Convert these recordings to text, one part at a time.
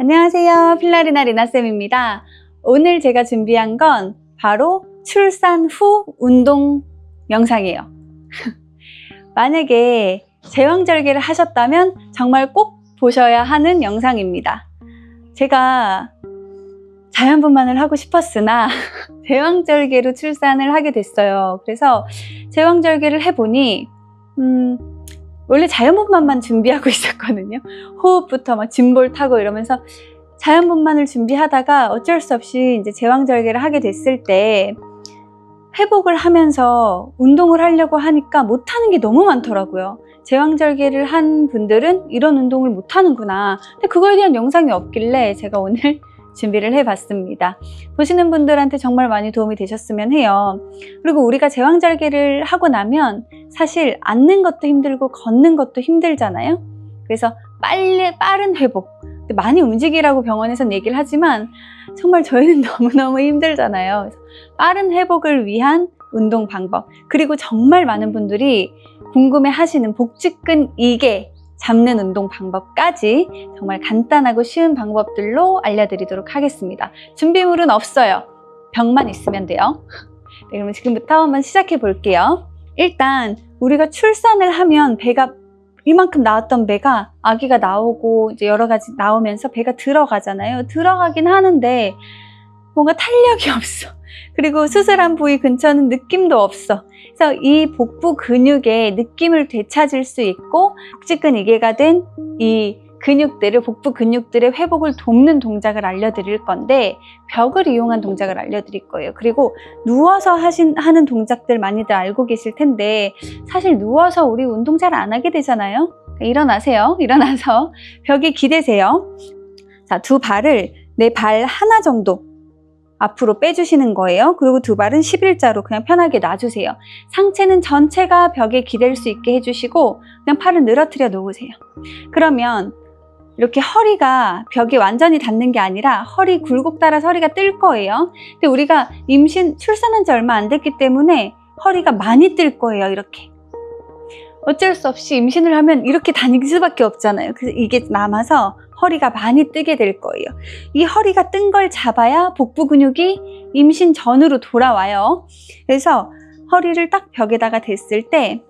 안녕하세요. 필라리나 리나쌤입니다. 오늘 제가 준비한 건 바로 출산 후 운동 영상이에요. 만약에 제왕절개를 하셨다면 정말 꼭 보셔야 하는 영상입니다. 제가 자연분만을 하고 싶었으나 제왕절개로 출산을 하게 됐어요. 그래서 제왕절개를 해보니 원래 자연분만만 준비하고 있었거든요. 호흡부터 막 짐볼 타고 이러면서 자연분만을 준비하다가 어쩔 수 없이 이제 제왕절개를 하게 됐을 때 회복을 하면서 운동을 하려고 하니까 못하는 게 너무 많더라고요. 제왕절개를 한 분들은 이런 운동을 못하는구나. 근데 그거에 대한 영상이 없길래 제가 오늘 준비를 해봤습니다. 보시는 분들한테 정말 많이 도움이 되셨으면 해요. 그리고 우리가 제왕절개를 하고 나면 사실 앉는 것도 힘들고 걷는 것도 힘들잖아요. 그래서 빠른 회복, 많이 움직이라고 병원에서는 얘기를 하지만 정말 저희는 너무너무 힘들잖아요. 그래서 빠른 회복을 위한 운동 방법, 그리고 정말 많은 분들이 궁금해 하시는 복직근 2개 잡는 운동 방법까지 정말 간단하고 쉬운 방법들로 알려드리도록 하겠습니다. 준비물은 없어요. 벽만 있으면 돼요. 네, 그러면 지금부터 한번 시작해 볼게요. 일단 우리가 출산을 하면 배가 이만큼 나왔던 배가 아기가 나오고 이제 여러 가지 나오면서 배가 들어가잖아요. 들어가긴 하는데 뭔가 탄력이 없어. 그리고 수술한 부위 근처는 느낌도 없어. 그래서 이 복부 근육의 느낌을 되찾을 수 있고 복직근 2개가 된 이 근육들을, 복부 근육들의 회복을 돕는 동작을 알려드릴 건데 벽을 이용한 동작을 알려드릴 거예요. 그리고 누워서 하는 동작들 많이들 알고 계실 텐데 사실 누워서 우리 운동 잘 안 하게 되잖아요. 일어나세요. 일어나서 벽에 기대세요. 자, 두 발을 내 발 하나 정도 앞으로 빼주시는 거예요. 그리고 두 발은 11자로 그냥 편하게 놔주세요. 상체는 전체가 벽에 기댈 수 있게 해주시고 그냥 팔을 늘어뜨려 놓으세요. 그러면 이렇게 허리가 벽에 완전히 닿는 게 아니라 허리 굴곡 따라서 허리가 뜰 거예요. 근데 우리가 출산한 지 얼마 안 됐기 때문에 허리가 많이 뜰 거예요. 이렇게. 어쩔 수 없이 임신을 하면 이렇게 다닐 수밖에 없잖아요. 그래서 이게 남아서 허리가 많이 뜨게 될 거예요. 이 허리가 뜬 걸 잡아야 복부 근육이 임신 전으로 돌아와요. 그래서 허리를 딱 벽에다가 댔을 때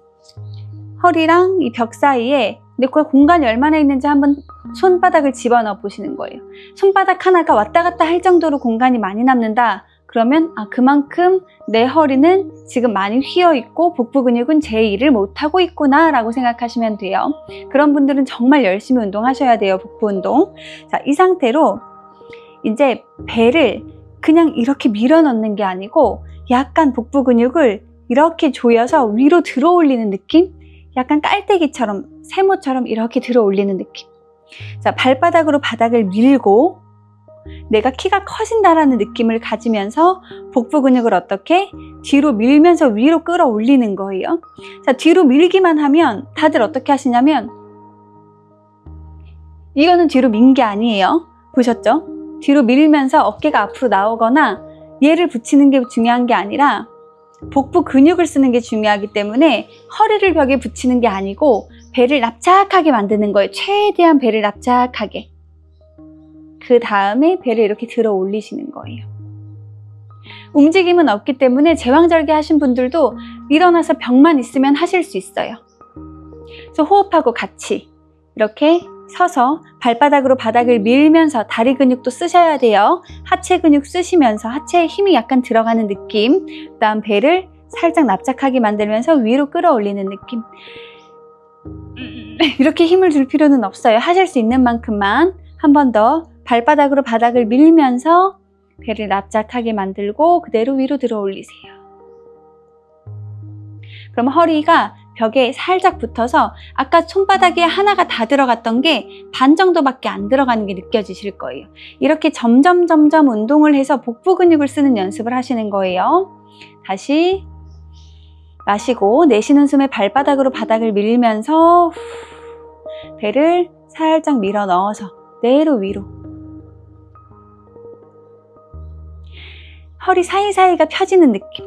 허리랑 이 벽 사이에 내 공간이 얼마나 있는지 한번 손바닥을 집어넣어 보시는 거예요. 손바닥 하나가 왔다 갔다 할 정도로 공간이 많이 남는다. 그러면 그만큼 내 허리는 지금 많이 휘어 있고 복부 근육은 제 일을 못하고 있구나 라고 생각하시면 돼요. 그런 분들은 정말 열심히 운동하셔야 돼요. 복부 운동. 자, 이 상태로 이제 배를 그냥 이렇게 밀어 넣는 게 아니고 약간 복부 근육을 이렇게 조여서 위로 들어 올리는 느낌? 약간 깔때기처럼, 세모처럼 이렇게 들어 올리는 느낌. 자, 발바닥으로 바닥을 밀고 내가 키가 커진다라는 느낌을 가지면서 복부 근육을 어떻게 뒤로 밀면서 위로 끌어올리는 거예요. 자, 뒤로 밀기만 하면 다들 어떻게 하시냐면 이거는 뒤로 민 게 아니에요. 보셨죠? 뒤로 밀면서 어깨가 앞으로 나오거나 얘를 붙이는 게 중요한 게 아니라 복부 근육을 쓰는 게 중요하기 때문에 허리를 벽에 붙이는 게 아니고 배를 납작하게 만드는 거예요. 최대한 배를 납작하게. 그 다음에 배를 이렇게 들어 올리시는 거예요. 움직임은 없기 때문에 제왕절개 하신 분들도 일어나서 벽만 있으면 하실 수 있어요. 그래서 호흡하고 같이 이렇게 서서 발바닥으로 바닥을 밀면서 다리 근육도 쓰셔야 돼요. 하체 근육 쓰시면서 하체에 힘이 약간 들어가는 느낌. 그 다음 배를 살짝 납작하게 만들면서 위로 끌어올리는 느낌. 이렇게 힘을 줄 필요는 없어요. 하실 수 있는 만큼만 한 번 더 발바닥으로 바닥을 밀면서 배를 납작하게 만들고 그대로 위로 들어 올리세요. 그럼 허리가 벽에 살짝 붙어서 아까 손바닥에 하나가 다 들어갔던 게 반 정도밖에 안 들어가는 게 느껴지실 거예요. 이렇게 점점 운동을 해서 복부 근육을 쓰는 연습을 하시는 거예요. 다시 마시고 내쉬는 숨에 발바닥으로 바닥을 밀면서 배를 살짝 밀어 넣어서 그대로 위로. 허리 사이사이가 펴지는 느낌.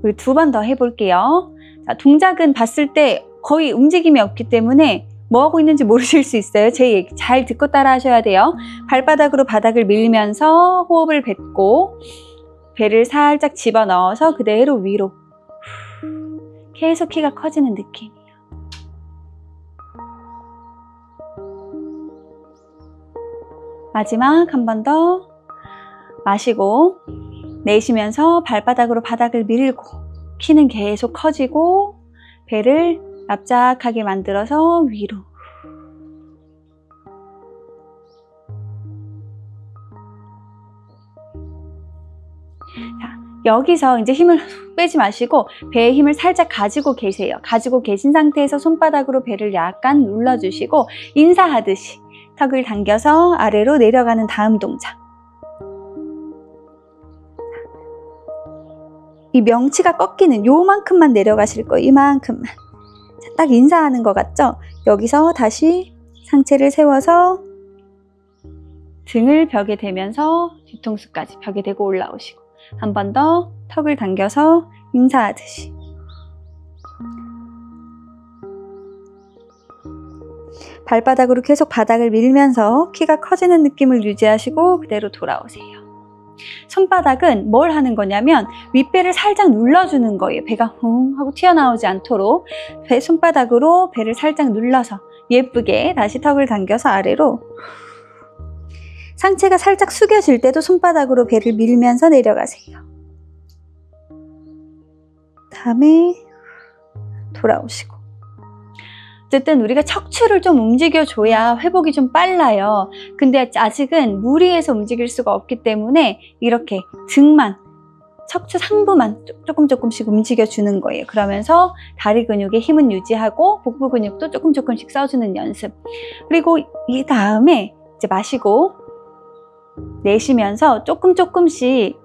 우리 두 번 더 해볼게요. 자, 동작은 봤을 때 거의 움직임이 없기 때문에 뭐 하고 있는지 모르실 수 있어요. 제 얘기 잘 듣고 따라 하셔야 돼요. 발바닥으로 바닥을 밀면서 호흡을 뱉고 배를 살짝 집어넣어서 그대로 위로 계속 키가 커지는 느낌이에요. 마지막 한 번 더 마시고 내쉬면서 발바닥으로 바닥을 밀고 키는 계속 커지고 배를 납작하게 만들어서 위로. 자, 여기서 이제 힘을 빼지 마시고 배에 힘을 살짝 가지고 계세요. 가지고 계신 상태에서 손바닥으로 배를 약간 눌러주시고 인사하듯이 턱을 당겨서 아래로 내려가는 다음 동작. 이 명치가 꺾이는 요만큼만 내려가실 거예요. 이만큼만. 자, 딱 인사하는 것 같죠? 여기서 다시 상체를 세워서 등을 벽에 대면서 뒤통수까지 벽에 대고 올라오시고 한 번 더 턱을 당겨서 인사하듯이. 발바닥으로 계속 바닥을 밀면서 키가 커지는 느낌을 유지하시고 그대로 돌아오세요. 손바닥은 뭘 하는 거냐면 윗배를 살짝 눌러주는 거예요. 배가 웅 하고 튀어나오지 않도록 손바닥으로 배를 살짝 눌러서 예쁘게 다시 턱을 당겨서 아래로. 상체가 살짝 숙여질 때도 손바닥으로 배를 밀면서 내려가세요. 다음에 돌아오시고. 어쨌든 우리가 척추를 좀 움직여줘야 회복이 좀 빨라요. 근데 아직은 무리해서 움직일 수가 없기 때문에 이렇게 등만, 척추 상부만 조금씩 움직여주는 거예요. 그러면서 다리 근육의 힘은 유지하고 복부 근육도 조금씩 써주는 연습. 그리고 이 다음에 이제 마시고 내쉬면서 조금씩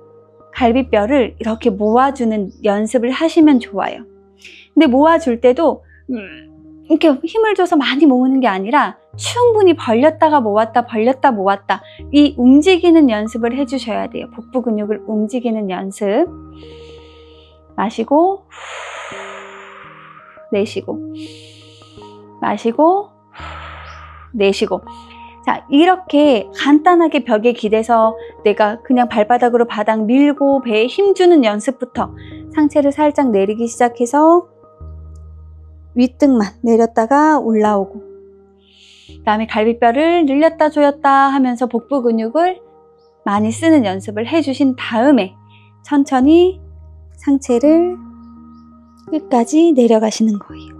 갈비뼈를 이렇게 모아주는 연습을 하시면 좋아요. 근데 모아줄 때도 이렇게 힘을 줘서 많이 모으는 게 아니라 충분히 벌렸다가 모았다 벌렸다 모았다 이 움직이는 연습을 해주셔야 돼요. 복부 근육을 움직이는 연습. 마시고 내쉬고 마시고 내쉬고. 자, 이렇게 간단하게 벽에 기대서 내가 그냥 발바닥으로 바닥 밀고 배에 힘주는 연습부터 상체를 살짝 내리기 시작해서 윗등만 내렸다가 올라오고 그 다음에 갈비뼈를 늘렸다 조였다 하면서 복부 근육을 많이 쓰는 연습을 해주신 다음에 천천히 상체를 끝까지 내려가시는 거예요.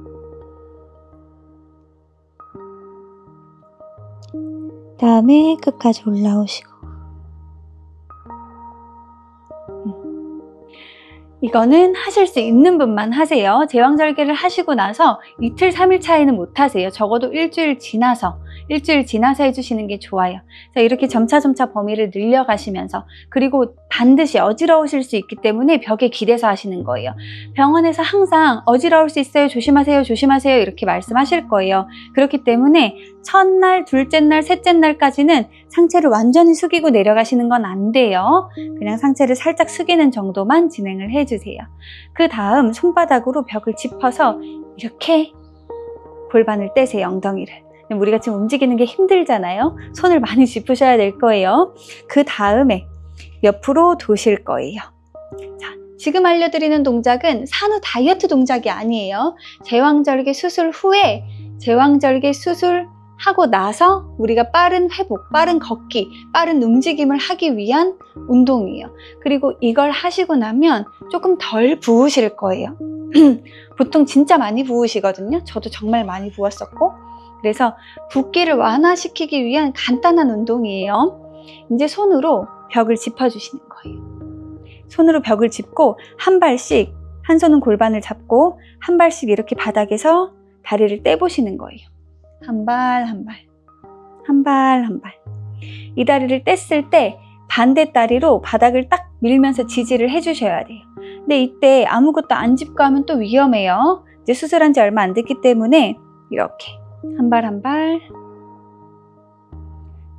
그 다음에 끝까지 올라오시고. 이거는 하실 수 있는 분만 하세요. 제왕절개를 하시고 나서 이틀, 3일 차이는 못 하세요. 적어도 일주일 지나서 해주시는 게 좋아요. 자, 이렇게 점차 범위를 늘려가시면서 그리고 반드시 어지러우실 수 있기 때문에 벽에 기대서 하시는 거예요. 병원에서 항상 어지러울 수 있어요. 조심하세요. 조심하세요. 이렇게 말씀하실 거예요. 그렇기 때문에 첫날, 둘째 날, 셋째 날까지는 상체를 완전히 숙이고 내려가시는 건 안 돼요. 그냥 상체를 살짝 숙이는 정도만 진행을 해주세요. 그 다음 손바닥으로 벽을 짚어서 이렇게 골반을 떼세요. 엉덩이를. 우리가 지금 움직이는 게 힘들잖아요. 손을 많이 짚으셔야 될 거예요. 그 다음에 옆으로 도실 거예요. 자, 지금 알려드리는 동작은 산후 다이어트 동작이 아니에요. 제왕절개 수술 후에 제왕절개 수술하고 나서 우리가 빠른 회복, 빠른 걷기, 빠른 움직임을 하기 위한 운동이에요. 그리고 이걸 하시고 나면 조금 덜 부으실 거예요. 보통 진짜 많이 부으시거든요. 저도 정말 많이 부었었고. 그래서 붓기를 완화시키기 위한 간단한 운동이에요. 이제 손으로 벽을 짚어주시는 거예요. 손으로 벽을 짚고 한 발씩, 한 손은 골반을 잡고 한 발씩 이렇게 바닥에서 다리를 떼보시는 거예요. 한 발, 한 발, 한 발, 한 발. 이 다리를 뗐을 때 반대 다리로 바닥을 딱 밀면서 지지를 해주셔야 돼요. 근데 이때 아무것도 안 짚고 하면 또 위험해요. 이제 수술한 지 얼마 안 됐기 때문에 이렇게 한 발 한 발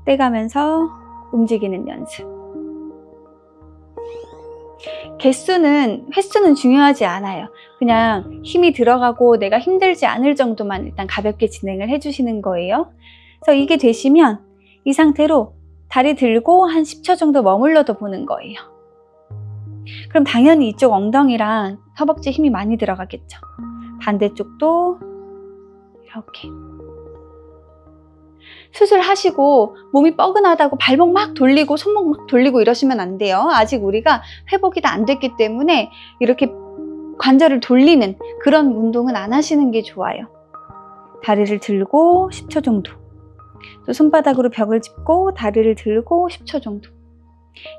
떼가면서 움직이는 연습. 횟수는 중요하지 않아요. 그냥 힘이 들어가고 내가 힘들지 않을 정도만 일단 가볍게 진행을 해주시는 거예요. 그래서 이게 되시면 이 상태로 다리 들고 한 10초 정도 머물러도 보는 거예요. 그럼 당연히 이쪽 엉덩이랑 허벅지에 힘이 많이 들어가겠죠. 반대쪽도 이렇게. 수술하시고 몸이 뻐근하다고 발목 막 돌리고 손목 막 돌리고 이러시면 안 돼요. 아직 우리가 회복이 다 안 됐기 때문에 이렇게 관절을 돌리는 그런 운동은 안 하시는 게 좋아요. 다리를 들고 10초 정도. 또 손바닥으로 벽을 짚고 다리를 들고 10초 정도.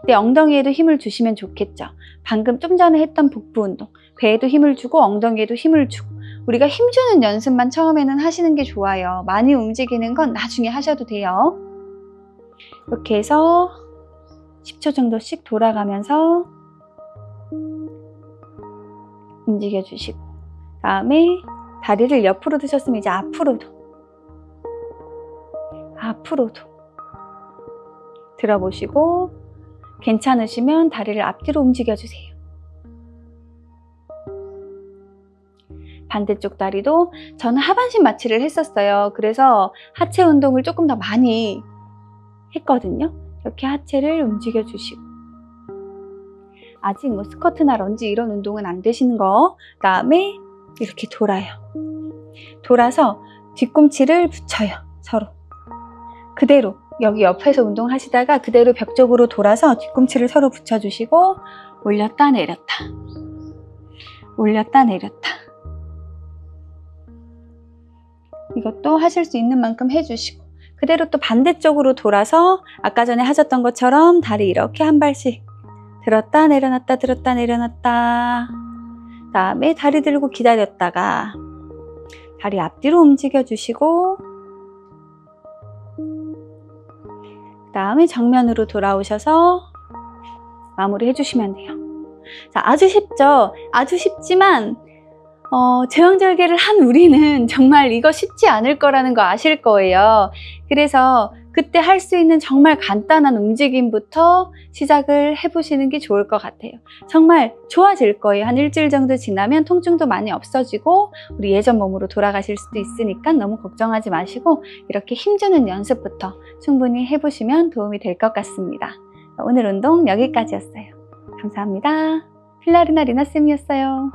근데 엉덩이에도 힘을 주시면 좋겠죠. 방금 좀 전에 했던 복부 운동. 배에도 힘을 주고 엉덩이에도 힘을 주고. 우리가 힘주는 연습만 처음에는 하시는 게 좋아요. 많이 움직이는 건 나중에 하셔도 돼요. 이렇게 해서 10초 정도씩 돌아가면서 움직여주시고, 다음에 다리를 옆으로 드셨으면 이제 앞으로도 들어보시고, 괜찮으시면 다리를 앞뒤로 움직여주세요. 반대쪽 다리도 저는 하반신 마취를 했었어요. 그래서 하체 운동을 조금 더 많이 했거든요. 이렇게 하체를 움직여주시고, 아직 뭐 스쿼트나 런지 이런 운동은 안 되시는 거, 그다음에 이렇게 돌아요. 돌아서 뒤꿈치를 붙여요. 서로 그대로 여기 옆에서 운동하시다가 그대로 벽 쪽으로 돌아서 뒤꿈치를 서로 붙여주시고, 올렸다 내렸다, 올렸다 내렸다. 이것도 하실 수 있는 만큼 해주시고, 그대로 또 반대쪽으로 돌아서 아까 전에 하셨던 것처럼 다리 이렇게 한 발씩 들었다 내려놨다 들었다 내려놨다. 다음에 다리 들고 기다렸다가 다리 앞뒤로 움직여 주시고, 다음에 정면으로 돌아오셔서 마무리 해주시면 돼요. 자, 아주 쉽죠? 아주 쉽지만 제왕절개를 한 우리는 정말 이거 쉽지 않을 거라는 거 아실 거예요. 그래서 그때 할 수 있는 정말 간단한 움직임부터 시작을 해보시는 게 좋을 것 같아요. 정말 좋아질 거예요. 한 일주일 정도 지나면 통증도 많이 없어지고 우리 예전 몸으로 돌아가실 수도 있으니까 너무 걱정하지 마시고 이렇게 힘주는 연습부터 충분히 해보시면 도움이 될 것 같습니다. 오늘 운동 여기까지였어요. 감사합니다. 필라리나 리나쌤이었어요.